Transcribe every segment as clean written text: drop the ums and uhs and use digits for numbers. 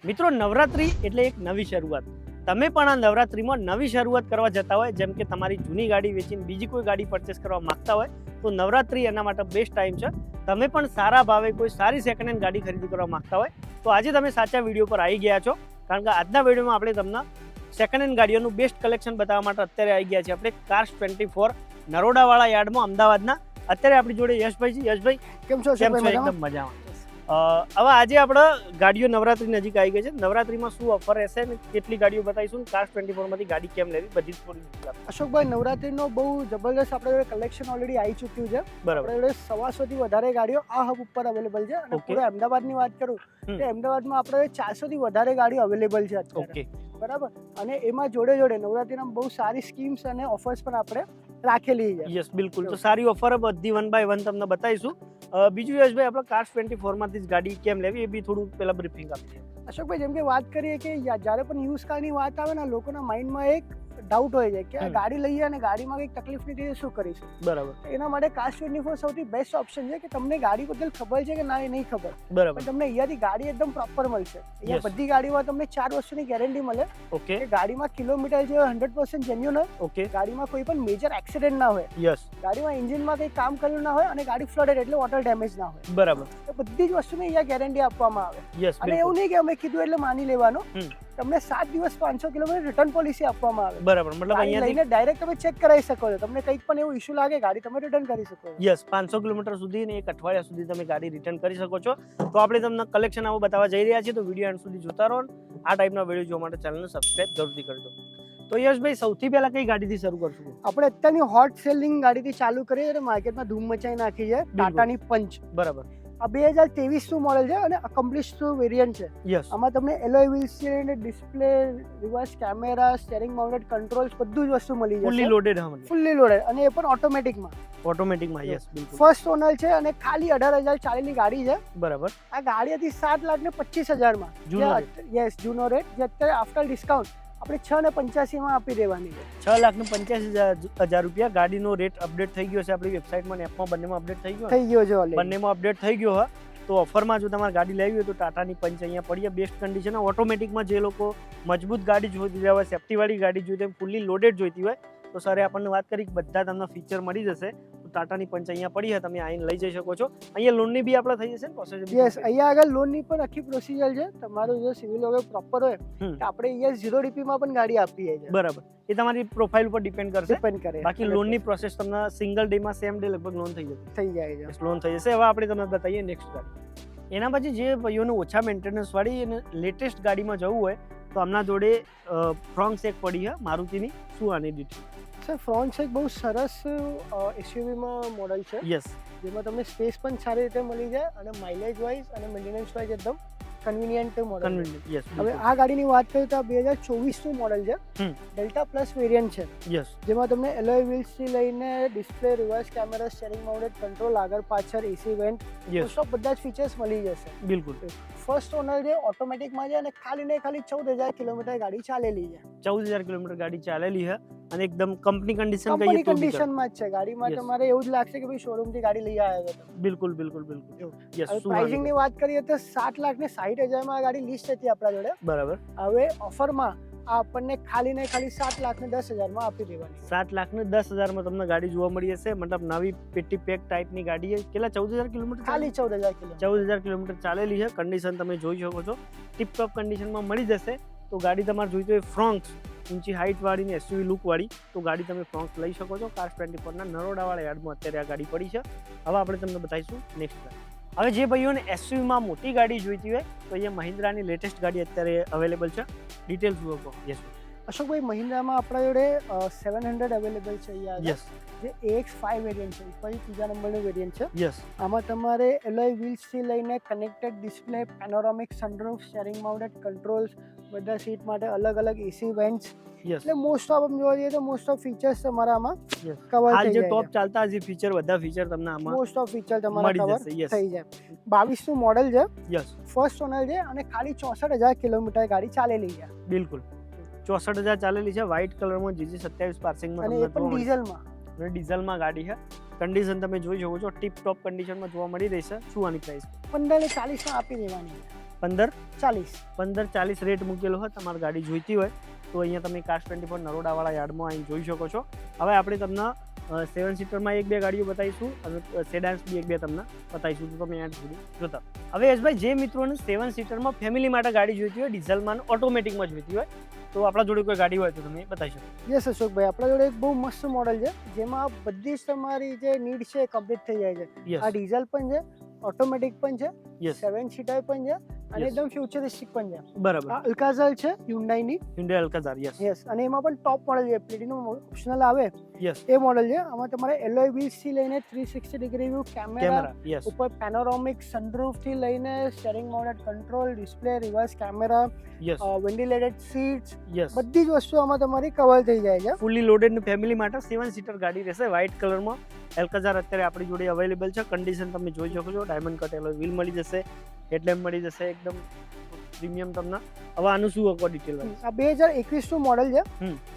મિત્રો, નવરાત્રી એટલે એક નવી શરૂઆત. તમે પણ આ નવરાત્રીમાં નવી શરૂઆત કરવા જતા હોય, જેમ કે તમારી જૂની ગાડી વેચીને બીજી કોઈ ગાડી પરચેસ કરવા માંગતા હોય, તો નવરાત્રી એના માટે બેસ્ટ ટાઈમ છે. તમે પણ સારા ભાવે કોઈ સારી સેકન્ડ હેન્ડ ગાડી ખરીદી કરવા માંગતા હોય તો આજે તમે સાચા વિડીયો પર આવી ગયા છો. કારણ કે આજના વિડીયોમાં આપણે તમને સેકન્ડ હેન્ડ ગાડીઓનું બેસ્ટ કલેક્શન બતાવવા માટે અત્યારે આવી ગયા છે આપણે કાર્સ 24 નરોડાવાળા યાર્ડમાં, અમદાવાદના. અત્યારે આપણી જોડે યશભાઈ છે. યશભાઈ કેમ છો? એકદમ મજામાં. હવે આજે આપણે ગાડીઓ નવરાત્રી નજીક આવી ગઈ છે. નવરાત્રીમાં શું ઓફર રહેશે ને કેટલી ગાડીઓ બતાવીશું, કાર્સ 24 માંથી ગાડી કેમ લેવી, બધી થોડી. અશોકભાઈ, નવરાત્રીનો બહુ જબરદસ્ત આપણે જોડે કલેક્શન ઓલરેડી આવી ચૂક્યું છે. બરાબર. આપણે જોડે 125 થી વધારે ગાડીઓ આ હબ ઉપર અવેલેબલ છે. અને પૂરા અમદાવાદની વાત કરું તો અમદાવાદમાં આપણે 400 થી વધારે ગાડીઓ અવેલેબલ છે અત્યારે. ઓકે, બરાબર. અને એમાં જોડે જોડે નવરાત્રીના બહુ સારી સ્કીમ્સ અને ઓફર્સ પણ આપણે રાખેલી છે. યસ, બિલકુલ. તો સારી ઓફર બધી 1 બાય 1 તમને બતાવીશું. બીજું યશભાઈ, આપણે કાર્સ 24 માંથી જ ગાડી કેમ લેવી એ બી થોડું પહેલા બ્રીફિંગ આપીએ. અશોકભાઈ, જેમ કે વાત કરીએ કે જ્યારે પણ યુઝ કારની વાત આવે ને, લોકોના માઇન્ડમાં એક ડાઉટ હોય છે કે આ ગાડી લઈએ અને ગાડીમાં કંઈક તકલીફ નહીં થઈ શું કરીશું. બરાબર. એના માટે કાર્સ 24 સૌથી બેસ્ટ ઓપ્શન છે કે તમને ગાડી બદલ ખબર છે કે ના એ નહીં ખબર. બરાબર. પણ તમને અહીંયાથી ગાડી એકદમ પ્રોપર મળશે. અહીંયા બધી ગાડીમાં તમને 4 વર્ષની ગેરંટી મળે. ઓકે. કે ગાડીમાં કિલોમીટર જે 100% જેન્યુઅન હોય. ઓકે. ગાડીમાં કોઈ પણ મેજર એક્સિડન્ટ ના હોય. યસ. ગાડીમાં એન્જિનમાં કંઈ કામ કરેલું ના હોય અને ગાડી ફ્લડેડ એટલે વોટર ડેમેજ ના હોય. બરાબર. તો બધી જ વસ્તુની અહીંયા ગેરંટી આપવામાં આવે. યસ. અને એવું નહીં કે અમે કીધું એટલે માની લેવાનું. તમને 7 દિવસ 500 કિલોમીટર રિટર્ન પોલિસી આપવામાં આવે. બરાબર. મતલબ અહીંયા લઈને ડાયરેક્ટ તમે ચેક કરાવી શકો છો. તમને કંઈક પણ એવું ઇશ્યુ લાગે ગાડી તમે રિટર્ન કરી શકો છો. યસ, 500 કિલોમીટર સુધી ને 1 અઠવાડિયા સુધી તમે ગાડી રિટર્ન કરી શકો છો. તો આપણે તમને કલેક્શન આવું બતાવવા જઈ રહ્યા છીએ, તો વિડીયો એન્ડ સુધી જોતા રહો. આ ટાઈપના વિડીયો જોવા માટે ચેનલને સબસ્ક્રાઇબ જરૂરથી કરી દો. તો યશભાઈ, સૌથી પહેલા કઈ ગાડીથી શરૂ કરશું? આપણે અત્યારની હોટ સેલિંગ ગાડીથી ચાલુ કરીએ અને માર્કેટમાં ધૂમ મચાઈ નાખી છે ટાટાની પંચ. બરાબર. આ 2023 નું મોડેલ છે અને અકમ્પ્લિશ વેરિયન્ટ છે. યસ. આમાં તમને એલોય વ્હીલ્સ છે, display, reverse camera, steering mounted controls બધું જ વસ્તુ મળી જશે. ફુલ્લી લોડેડ હા, ફુલ્લી લોડેડ અને એ પણ ઓટોમેટિકમાં. ઓટોમેટિકમાં. યસ, બિલકુલ. ફર્સ્ટ ઓનર છે અને ખાલી 18,000 ચાલેલી ગાડી છે. બરાબર. આ ગાડી હતી 7,25,000 માં. જૂનો રેટ. યસ, જૂનો રેટ. જે અત્યારે આફ્ટર ડિસ્કાઉન્ટ આપણે 6,85,000 માં આપી દેવાની છે. 6,85,000 રૂપિયા. ગાડીનો રેટ અપડેટ થઈ ગયો છે આપણી વેબસાઇટમાં અને એપમાં, બંનેમાં અપડેટ થઈ ગયો. થઈ ગયો છે ઓલરેડી. બંનેમાં અપડેટ થઈ ગયો હા. તો ઓફરમાં જો તમારે ગાડી લેવી હોય તો ટાટાની પંચ અહીંયા પડી બેસ્ટ કન્ડિશન. ઓટોમેટિકમાં જે લોકો મજબૂત ગાડી જોઈતી હોય, સેફ્ટીવાળી ગાડી જોઈતી હોય, ફૂલ્લી લોડેડ જોઈતી હોય તો સરે આપણને વાત કરી કે બધા તમને ફીચર મળી જશે. તો ટાટાની પંચ અહીંયા પડી છે, તમે આવીને લઈ જઈ શકો છો. અહીંયા લોનની બી આપણે થઈ જશે ને પ્રોસેસ? યસ, અહીંયા આગળ લોનની પણ આખી પ્રોસિજર છે. તમારું જો સિવિલ હવે પ્રોપર હોય તો આપણે અહીંયા 0 DP માં પણ ગાડી આપીએ છીએ. બરાબર. એ તમારી પ્રોફાઇલ ઉપર ડિપેન્ડ કરશે. ડિપેન્ડ કરે. બાકી લોનની પ્રોસેસ તમને સિંગલ ડે માં, સેમ ડે લગભગ લોન થઈ જશે. થઈ જાય છે. લોન થઈ જશે. હવે આપણે તમને બતાવીએ નેક્સ્ટ ગાડી. એના પછી જે ભાઈઓને ઓછા મેન્ટેનન્સ વાળી અને લેટેસ્ટ ગાડીમાં જવું હોય તો આમના જોડે ફ્રોન્ક્સ એક પડી છે મારુતિની. શું આની ડિટેલ? સર, ફ્રોન્ક્સ એક બહુ સરસ એસયુવીમાં મોડલ છે. યસ. જેમાં તમને સ્પેસ પણ સારી રીતે મળી જાય અને માઇલેજ વાઇઝ અને મેન્ટેનન્સ વાઇઝ એકદમ કન્વીનિયન્ટ મોડલ. કન્વીનિયન્ટ. યસ. હવે આ ગાડીની વાત કરીએ તો આ 2024 નું મોડલ છે. ડેલ્ટા પ્લસ વેરિયન્ટ છે. યસ. જેમાં તમને એલોય વ્હીલ્સ થી લઈને display, reverse camera, steering mounted control, આગળ પાછળ એસી વેન્ટ, યસ. બધા જ ફીચર્સ મળી જશે. બિલકુલ. ફર્સ્ટ ઓનર જે ઓટોમેટિકમાં છે અને ખાલી ને ખાલી 14,000 કિલોમીટર ગાડી ચાલેલી છે. 14,000 કિલોમીટર ગાડી ચાલેલી છે અને એકદમ કંપની કન્ડિશન કંપની કન્ડિશનમાં જ છે. ગાડીમાં તમારે એવું જ લાગશે કે ભાઈ શોરૂમ થી ગાડી લઈ આવ્યા છો. બિલકુલ, બિલકુલ, બિલકુલ. યસ. પ્રાઇસિંગ ની વાત કરીએ તો 7,60,000 માં આ ગાડી લિસ્ટ હતી આપણા જોડે. બરાબર. હવે ઓફરમાં આ આપણને ખાલી ને ખાલી 7,10,000 માં આપી દેવાની. 7,10,000 માં તમને ગાડી જોવા મળી હશે. મતલબ નવી પેટી પેક ટાઈપની ગાડી છે. કેટલા? 14,000 કિલોમીટર. ખાલી 14,000 કિલોમીટર. 14,000 કિલોમીટર ચાલેલી છે. કન્ડિશન તમે જોઈ શકો છો, ટીપ ટોપ કન્ડિશનમાં મળી જશે. તો ગાડી તમારે જોઈતી હોય ફ્રોન્ક્સ, ઊંચી હાઇટ વાળી ને એસયુવી લુક વાળી, તો ગાડી તમે ફ્રોન્ક્સ લઈ શકો છો. કાર્સ 24 ના નરોડાવાળા યાર્ડમાં અત્યારે આ ગાડી પડી છે. હવે આપણે તમને બતાવીશું નેક્સ્ટ ગાડી. હવે જે ભાઈઓને એસયુવીમાં મોટી ગાડી જોઈતી હોય તો અહીંયા મહિન્દ્રાની લેટેસ્ટ ગાડી અત્યારે અવેલેબલ છે. ડિટેલ્સ જુઓ કહો. યસ. અશોકભાઈ, મહિન્દ્રામાં આપણા જોડે 700 અવેલેબલ છે અહીંયા. યસ. જે AX5 વેરિયન્ટ છે, પછી ત્રીજા નંબરનું વેરિયન્ટ છે. યસ. આમાં તમારે એલોય વ્હીલ્સ થી લઈને connected display, પેનોરામિક sunroof, steering mounted controls, બધા સીટ માટે અલગ અલગ એસી વેન્ટ્સ. યસ. એટલે મોસ્ટ ઓફ જોવા જઈએ તો મોસ્ટ ઓફ ફીચર્સ તમારા આમાં યસ. કવર હાલ થઈ જે જાય. ટોપ ચાલતા જે ફીચર, બધા ફીચર તમને આમાં મોસ્ટ ઓફ ફીચર તમારા મળી કવર જશે. યસ. થઈ જાય. 22 નું મોડેલ છે. યસ. ફર્સ્ટ ઓનર છે અને ખાલી 64,000 કિલોમીટર ગાડી ચાલેલી છે. બિલકુલ. 64,000 ચાલેલી છે. વ્હાઇટ કલરમાં GG27 પાર્સિંગમાં અને એ પણ ડીઝલમાં. ડીઝલમાં ગાડી છે. કન્ડિશન તમે જોઈ શકો છો, ટીપ ટોપ કન્ડિશનમાં જોવા મળી રહી છે. શું આની પ્રાઇસ? 15,40 માં આપી દેવાની. 1540 રેટ મૂકેલો હોય, તમારે ગાડી જોઈતી હોય તો અહીંયા તમે Cars24 નરોડાવાળા યાર્ડમાં આવીને જોઈ શકો છો. હવે આપણે તમને 7 સીટરમાં 1-2 ગાડીઓ બતાવીશું અને સેડાન્સ બી 1-2 તમને બતાવીશું, તો તમે એન્ડ સુધી જોતા. હવે યશભાઈ, જે મિત્રોને 7 સીટરમાં ફેમિલી માટે ગાડી જોઈતી હોય, ડીઝલમાં ઓટોમેટિકમાં જોઈતી હોય, તો આપણા જોડે કોઈ ગાડી હોય તો તમે બતાવી શકો. યસ અશોકભાઈ, આપણા જોડે એક બહુ મસ્ત મોડલ છે જેમાં બધી જ તમારી જે નીડ છે એ કમ્પ્લીટ થઈ જાય છે. આ ડીઝલ પણ છે, ઓટોમેટિક પણ છે, 7 સીટર પણ છે અને એકદમ ફ્યુચરિસ્ટિક પણ છે. બરાબર. આ અલ્કાઝાર છે Hyundai અલ્કાઝાર. યસ, અને એમાં પણ ટોપ મોડલ છે, પ્લેટિનમ ઓપ્શનલ આવે એ મોડલ છે. આમાં તમારે એલોય વ્હીલ્સ થી લઈને 360 ડિગ્રી વ્યૂ કેમેરા, ઉપર પેનોરામિક સનરૂફ થી લઈને steering mounted control, display, reverse camera, ventilated seats, બધી જ વસ્તુ આમાં તમારી કવર થઈ જાય છે. ફૂલી લોડેડ ફેમિલી માટે 7 સીટર ગાડી રહેશે. વ્હાઇટ કલરમાં અલ્કાઝાર અત્યારે આપણી જોડે અવેલેબલ છે. કન્ડિશન તમે જોઈ શકો છો, ડાયમંડ કટ એલોય વ્હીલ મળી જશે, હેડલેમ્પ મળી જશે, એકદમ પ્રીમિયમ તમને. હવે આનું શું આપો ડિટેલ? આ 2021 નું મોડલ છે,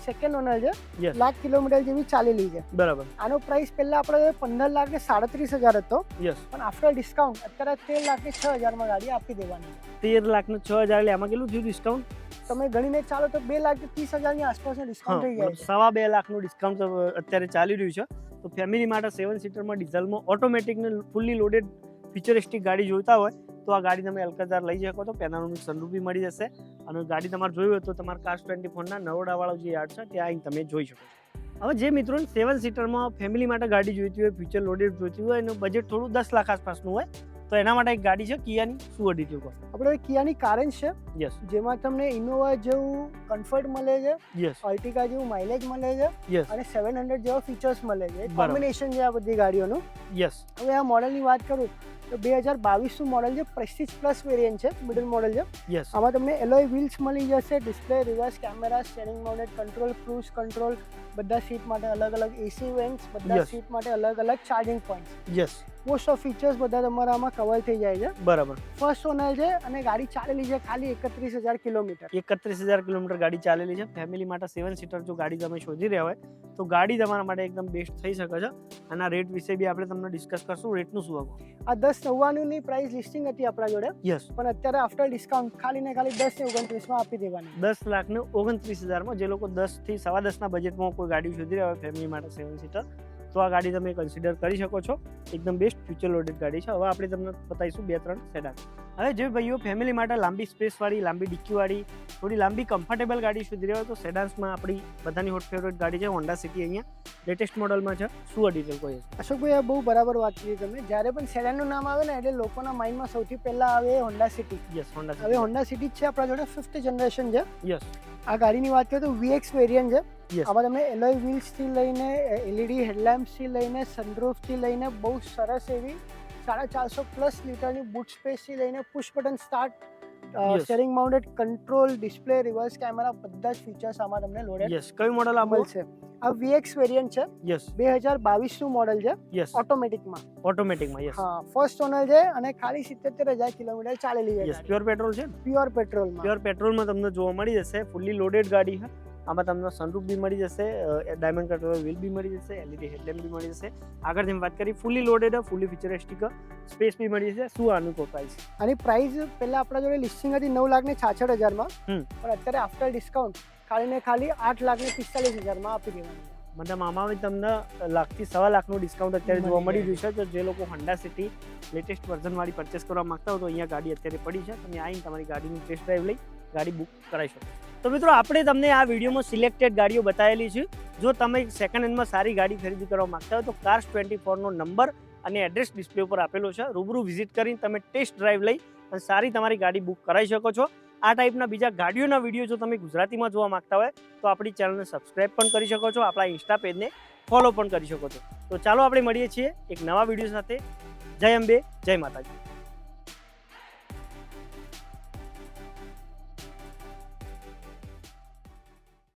સેકન્ડ ઓનર છે, લાખ કિલોમીટર જેવી ચાલેલી છે. બરાબર. આનો પ્રાઇસ પહેલા આપણે 15,37,000 હતો, પણ આફ્ટર ડિસ્કાઉન્ટ અત્યારે 13,06,000 માં ગાડી આપી દેવાની. 13,06,000 એટલે આમાં કેટલું થયું ડિસ્કાઉન્ટ? તમે ગણીને ચાલો તો 2,30,000 ની આસપાસનું ડિસ્કાઉન્ટ થઈ જાય છે. 2.5 લાખનું ડિસ્કાઉન્ટ અત્યારે ચાલી રહ્યું છે. તો ફેમિલી માટે 7 સીટરમાં ડીઝલમાં ઓટોમેટિક ને ફૂલી લોડેડ ફ્યુચરિસ્ટિક ગાડી જોઈતા હોય તો આ ગાડી તમે અલ્કાઝાર લઈ શકો તો પેનોરામિક સનરૂફ બી મળી જશે. અને ગાડી તમારે જોઈ હોય તો તમારે Cars24 ના નરોડાવાળો જે યાર્ડ છે ત્યાં આવીને તમે જોઈ શકો. હવે જે મિત્રોને 7 સીટરમાં ફેમિલી માટે ગાડી જોઈતી હોય, ફ્યુચર લોડેડ જોઈતી હોય, એનું બજેટ થોડું 10 લાખ આસપાસનું હોય, તો એના માટે એક ગાડી છે કિયાની. શું ડિટેલ કહો? આપણે કિયાની કારેન્સ છે, જેમાં તમને ઇનોવા જેવું કમ્ફર્ટ મળે છે, અર્ટિગા જેવું માઇલેજ મળે છે અને 700 જેવા ફીચર્સ મળે છે. કોમ્બિનેશન છે આ બધી ગાડીઓનું. હવે આ મોડલની વાત કરું તો 2022 નું મોડલ છે, પ્રેસ્ટીજ પ્લસ વેરિયન્ટ છે, મિડલ મોડલ છે. આમાં તમને એલોય વ્હીલ્સ મળી જશે, display, reverse camera, steering mounted control, cruise control, બધા સીટ માટે અલગ અલગ એસી વેન્ટ્સ, બધા સીટ માટે અલગ અલગ charging points. Most of features બધા તમારા આમાં કવર થઈ જાય છે. બરાબર. ફર્સ્ટ ઓનર છે અને ગાડી ચાલેલી છે ખાલી 31,000 કિલોમીટર. 31,000 કિલોમીટર ગાડી ચાલેલી છે. ફેમિલી માટે 7 સીટર જો ગાડી તમે શોધી રહ્યા હોય તો ગાડી તમારા માટે એકદમ બેસ્ટ થઈ શકે છે. અને આ રેટ વિશે બી આપણે તમને ડિસ્કસ કરશું. રેટનું શું હતું? આ 10,99 ની પ્રાઇસ લિસ્ટિંગ હતી આપણા જોડે, પણ અત્યારે આફ્ટર ડિસ્કાઉન્ટ ખાલી ને ખાલી 10,29 માં આપી દેવાની. 10,29,000 માં. જે લોકો 10 થી 10.5 ના બજેટમાં કોઈ ગાડી શોધી રહ્યા હોય ફેમિલી માટે 7 સીટર, તો આ ગાડી તમે કન્સિડર કરી શકો છો. એકદમ બેસ્ટ ફ્યુચર લોડેડ ગાડી છે. હવે આપણે તમને બતાવીશું 2-3 સેડાન. હવે જે ભાઈઓ ફેમિલી માટે લાંબી સ્પેસવાળી, લાંબી ડિક્કીવાળી, થોડી લાંબી કમ્ફર્ટેબલ ગાડી શોધી રહ્યા હોય તો સેડાન્સમાં આપણી બધાની હોટ ફેવરેટ ગાડી છે હોન્ડા સિટી. અહીંયા લેટેસ્ટ મોડલમાં છે. શું ડિટેલ કહે? અશોકભાઈ, આ બહુ બરાબર વાત કરી તમે. જ્યારે પણ સેડાનનું નામ આવે ને એટલે લોકોના માઇન્ડમાં સૌથી પહેલા આવે હોન્ડા સિટી. હવે હોન્ડા સિટી છે આપણા જોડે, 5th જનરેશન છે. આ ગાડીની વાત કરીએ તો VX વેરિયન્ટ છે. આમાં તમને એલોય વ્હીલ્સ થી લઈને LED હેડલેમ્પ્સ થી લઈને સનરૂફ થી લઈને બહુ સરસ એવી 450+ લીટરની બૂટ સ્પેસ થી લઈને push button start, steering mounted control, display, reverse camera, બધા જ ફીચર્સ આમાં તમને લોડેડ. કયું મોડલ આ છે? આ VX વેરિયન્ટ છે. 2022 નું મોડલ છે, ઓટોમેટિકમાં. હા, ફર્સ્ટ ઓનર છે અને ખાલી 77,000 કિલોમીટર ચાલેલી છે. પ્યોર પેટ્રોલ છે. પ્યોર પેટ્રોલમાં તમને જોવા મળી જશે. ફૂલી લોડેડ ગાડી છે. આમાં તમને સનરૂફ બી મળી જશે, ડાયમંડ કટ વ્હીલ બી મળી જશે, LED હેડલેમ્પ બી મળી જશે. આગળ જેમ વાત કરી ફૂલી લોડેડ, ફૂલી ફ્યુચરિસ્ટિક, સ્પેસ બી મળી જશે. શું આનું પ્રાઇસ? આની પ્રાઇસ પહેલા આપણા જોડે લિસ્ટિંગ હતી 9,66,000 માં, પણ અત્યારે આફ્ટર ડિસ્કાઉન્ટ ખાલી ને ખાલી 8,45,000 માં આપી દેવાની. મતલબ આમાં તમને 1 લાખ થી 1.25 લાખનું ડિસ્કાઉન્ટ અત્યારે જોવા મળી રહ્યું છે. તો જે લોકો હોન્ડા સિટી લેટેસ્ટ વર્ઝન વાળી પરચેસ કરવા માંગતા હોય તો અહીંયા ગાડી અત્યારે પડી છે. તમે આવીને તમારી ગાડીની ટેસ્ટ ડ્રાઈવ લઈ ગાડી બુક કરાવી શકો. તો મિત્રો, આપણે તમને આ વિડીયોમાં સિલેક્ટેડ ગાડીઓ બતાવેલી છે. જો તમે સેકન્ડ હેન્ડમાં સારી ગાડી ખરીદી કરવા માંગતા હોય તો Cars24 નો નંબર અને એડ્રેસ ડિસ્પ્લે ઉપર આપેલો છે. રૂબરૂ વિઝિટ કરીને તમે ટેસ્ટ ડ્રાઈવ લઈ અને સારી તમારી ગાડી બુક કરાવી શકો છો. આ ટાઈપના બીજા ગાડીઓના વિડીયો જો તમે ગુજરાતીમાં જોવા માંગતા હોય તો આપણી ચેનલને સબસ્ક્રાઈબ પણ કરી શકો છો, આપણા ઇન્સ્ટા પેજને ફોલો પણ કરી શકો છો. તો ચાલો આપણે મળીએ છીએ એક નવા વિડીયો સાથે. જય અંબે, જય માતાજી.